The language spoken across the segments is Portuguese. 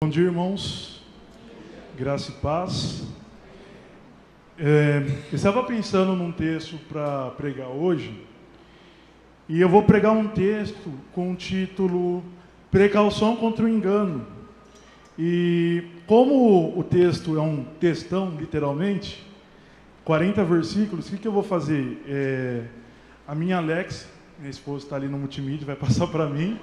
Bom dia, irmãos. Graça e paz. Eu estava pensando num texto para pregar hoje, e eu vou pregar um texto com o título Precaução contra o Engano. E como o texto é um textão, literalmente, 40 versículos, o que eu vou fazer? A minha Alex, minha esposa está ali no multimídia, vai passar para mim.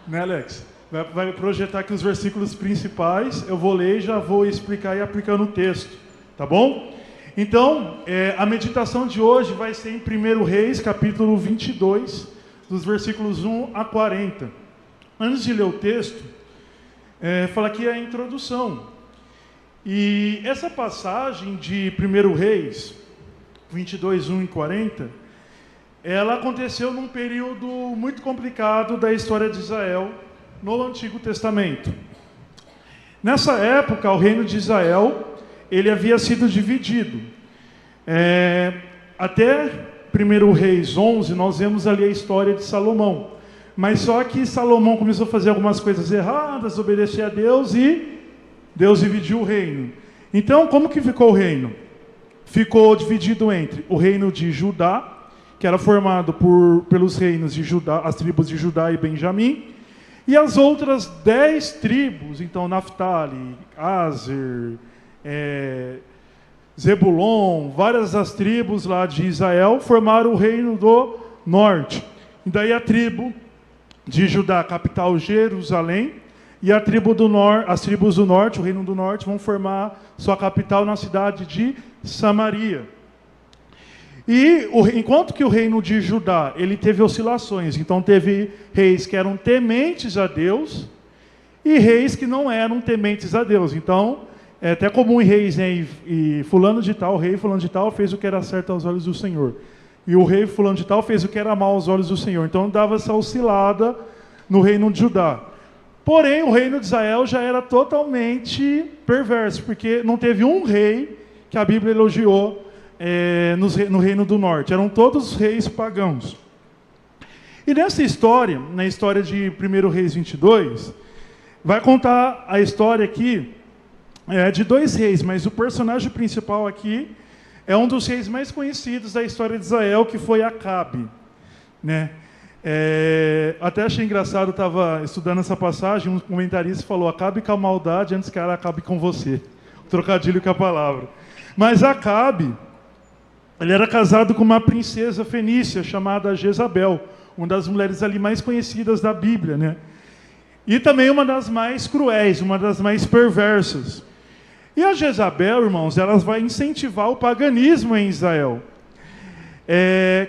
Né, Alex? Vai projetar aqui os versículos principais, eu vou ler e já vou explicar e aplicando o texto, tá bom? Então, a meditação de hoje vai ser em 1 Reis, capítulo 22, dos versículos 1 a 40. Antes de ler o texto, fala aqui a introdução. E essa passagem de 1 Reis, 22, 1 e 40, ela aconteceu num período muito complicado da história de Israel, no Antigo Testamento. Nessa época, o reino de Israel, ele havia sido dividido. Até 1 Reis 11, nós vemos ali a história de Salomão. Mas só que Salomão começou a fazer algumas coisas erradas, obedecer a Deus, e Deus dividiu o reino. Então, como que ficou o reino? Ficou dividido entre o reino de Judá, que era formado pelos reinos de Judá, as tribos de Judá e Benjamim, e as outras 10 tribos, então Naftali, Aser, Zebulon, várias das tribos lá de Israel formaram o reino do norte. E daí a tribo de Judá, capital Jerusalém, e a tribo do as tribos do norte, o reino do norte, vão formar sua capital na cidade de Samaria. E enquanto que o reino de Judá, ele teve oscilações, então teve reis que eram tementes a Deus e reis que não eram tementes a Deus. Então, é até comum em reis, né? E fulano de tal, o rei fulano de tal fez o que era certo aos olhos do Senhor. E o rei fulano de tal fez o que era mal aos olhos do Senhor. Então dava essa oscilada no reino de Judá. Porém, o reino de Israel já era totalmente perverso, porque não teve um rei que a Bíblia elogiou no reino do norte. Eram todos reis pagãos. E nessa história, na história de 1 Reis 22, vai contar a história aqui de 2 reis, mas o personagem principal aqui é um dos reis mais conhecidos da história de Israel, que foi Acabe, né? Até achei engraçado, estava estudando essa passagem, um comentarista falou: acabe com a maldade antes que ela acabe com você. Trocadilho com a palavra. Mas Acabe, ele era casado com uma princesa fenícia chamada Jezabel, uma das mulheres ali mais conhecidas da Bíblia, né? E também uma das mais cruéis, uma das mais perversas. E a Jezabel, irmãos, ela vai incentivar o paganismo em Israel.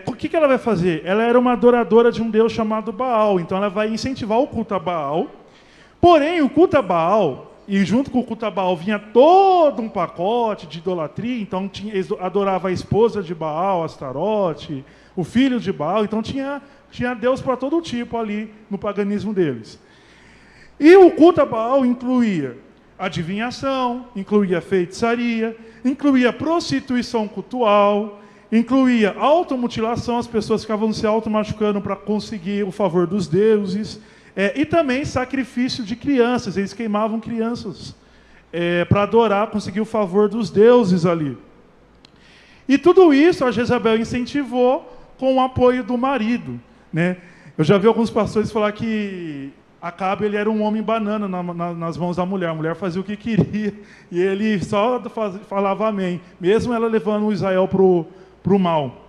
O que ela vai fazer? Ela era uma adoradora de um deus chamado Baal, então ela vai incentivar o culto a Baal. Porém, o culto a Baal, e junto com o culto a Baal vinha todo um pacote de idolatria, então adorava a esposa de Baal, Astarote, o filho de Baal, então tinha Deus para todo tipo ali no paganismo deles. E o culto a Baal incluía adivinhação, incluía feitiçaria, incluía prostituição cultual, incluía automutilação, as pessoas ficavam se automachucando para conseguir o favor dos deuses, e também sacrifício de crianças, eles queimavam crianças para adorar, conseguir o favor dos deuses ali. E tudo isso a Jezabel incentivou com o apoio do marido, né? Eu já vi alguns pastores falar que Acabe, ele era um homem banana nas mãos da mulher. A mulher fazia o que queria e ele só falava amém, mesmo ela levando Israel para o mal.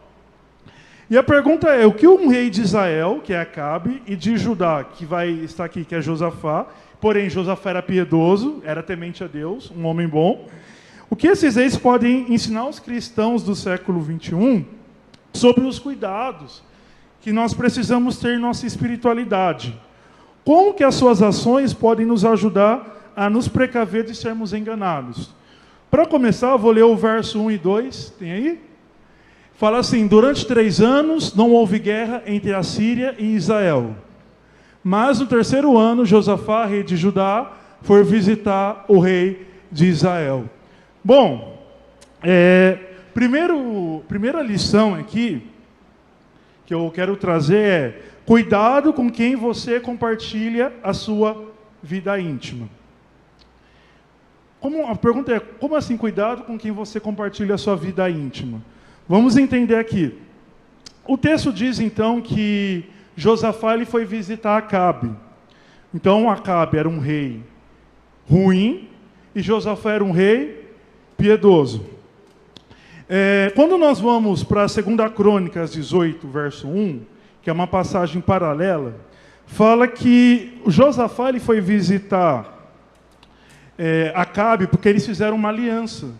E a pergunta é: o que um rei de Israel, que é Acabe, e de Judá, que vai estar aqui, que é Josafá, porém Josafá era piedoso, era temente a Deus, um homem bom, o que esses reis podem ensinar aos cristãos do século 21 sobre os cuidados que nós precisamos ter em nossa espiritualidade? Como que as suas ações podem nos ajudar a nos precaver de sermos enganados? Para começar, eu vou ler o verso 1 e 2, tem aí? Fala assim: durante 3 anos não houve guerra entre a Síria e Israel. Mas no 3º ano, Josafá, rei de Judá, foi visitar o rei de Israel. Bom, primeira lição aqui que eu quero trazer é: cuidado com quem você compartilha a sua vida íntima. A pergunta é, como assim cuidado com quem você compartilha a sua vida íntima? Vamos entender aqui. O texto diz, então, que Josafá ele foi visitar Acabe. Então, Acabe era um rei ruim e Josafá era um rei piedoso. Quando nós vamos para a 2 Crônicas 18, verso 1, que é uma passagem paralela, fala que Josafá ele foi visitar Acabe porque eles fizeram uma aliança.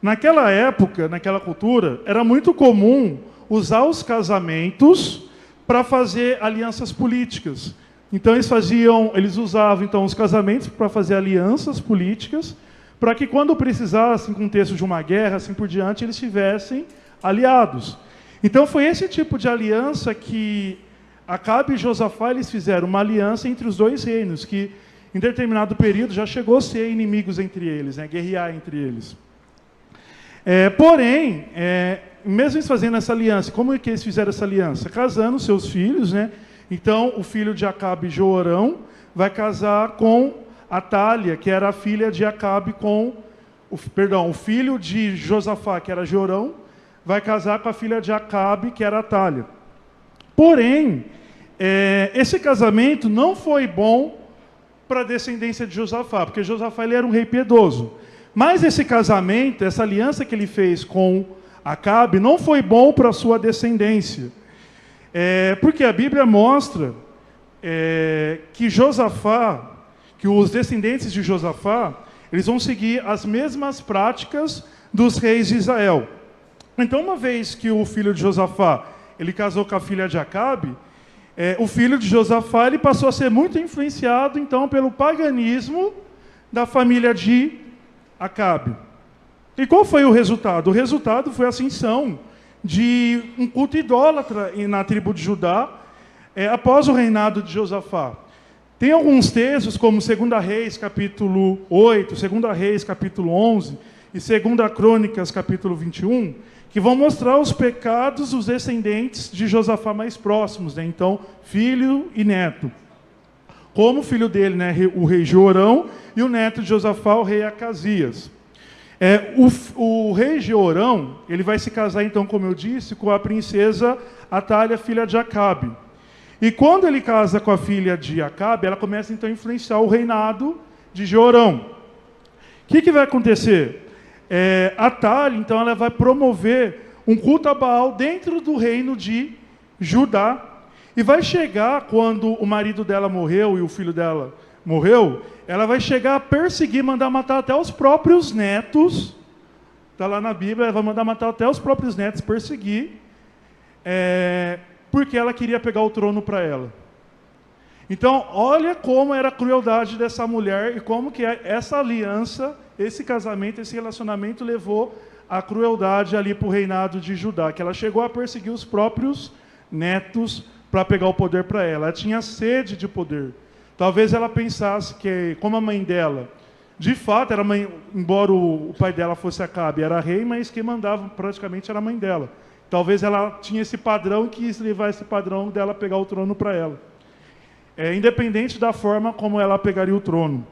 Naquela época, naquela cultura, era muito comum usar os casamentos para fazer alianças políticas. Então eles usavam então os casamentos para fazer alianças políticas, para que quando precisassem, em contexto de uma guerra, assim por diante, eles tivessem aliados. Então foi esse tipo de aliança que Acabe e Josafá eles fizeram, uma aliança entre os dois reinos, que em determinado período já chegou a ser inimigos entre eles, guerrear entre eles. Porém, mesmo eles fazendo essa aliança, como é que eles fizeram essa aliança? Casando seus filhos, Então, o filho de Acabe, Joorão, vai casar com Atália, que era a filha de Acabe o filho de Josafá, que era Joorão, vai casar com a filha de Acabe, que era Atália. Porém, esse casamento não foi bom para a descendência de Josafá, porque Josafá ele era um rei piedoso. Mas esse casamento, essa aliança que ele fez com Acabe, não foi bom para a sua descendência. Porque a Bíblia mostra que que os descendentes de Josafá, eles vão seguir as mesmas práticas dos reis de Israel. Então, uma vez que o filho de Josafá, ele casou com a filha de Acabe, o filho de Josafá ele passou a ser muito influenciado, então, pelo paganismo da família de Acabe. E qual foi o resultado? O resultado foi a ascensão de um culto idólatra na tribo de Judá, após o reinado de Josafá. Tem alguns textos, como 2 Reis, capítulo 8, 2 Reis, capítulo 11, e 2 Crônicas, capítulo 21, que vão mostrar os pecados dos descendentes de Josafá mais próximos, então, filho e neto. Como o filho dele, o rei Joorão, e o neto de Josafá, o rei Acasias. O rei Joorão, ele vai se casar, então, como eu disse, com a princesa Atália, filha de Acabe. E quando ele casa com a filha de Acabe, ela começa, então, a influenciar o reinado de Joorão. O que vai acontecer? Atália, então, ela vai promover um culto a Baal dentro do reino de Judá. E vai chegar, quando o marido dela morreu e o filho dela morreu, ela vai chegar a perseguir, mandar matar até os próprios netos. Está lá na Bíblia, ela vai mandar matar até os próprios netos, perseguir, porque ela queria pegar o trono para ela. Então, olha como era a crueldade dessa mulher e como que essa aliança, esse casamento, esse relacionamento levou a crueldade ali para o reinado de Judá, que ela chegou a perseguir os próprios netos para pegar o poder para ela. Ela tinha sede de poder. Talvez ela pensasse que, como a mãe dela, de fato, era mãe, embora o pai dela fosse Acabe, era rei, mas quem mandava praticamente era a mãe dela. Talvez ela tinha esse padrão e quis levar esse padrão dela pegar o trono para ela. Independente da forma como ela pegaria o trono.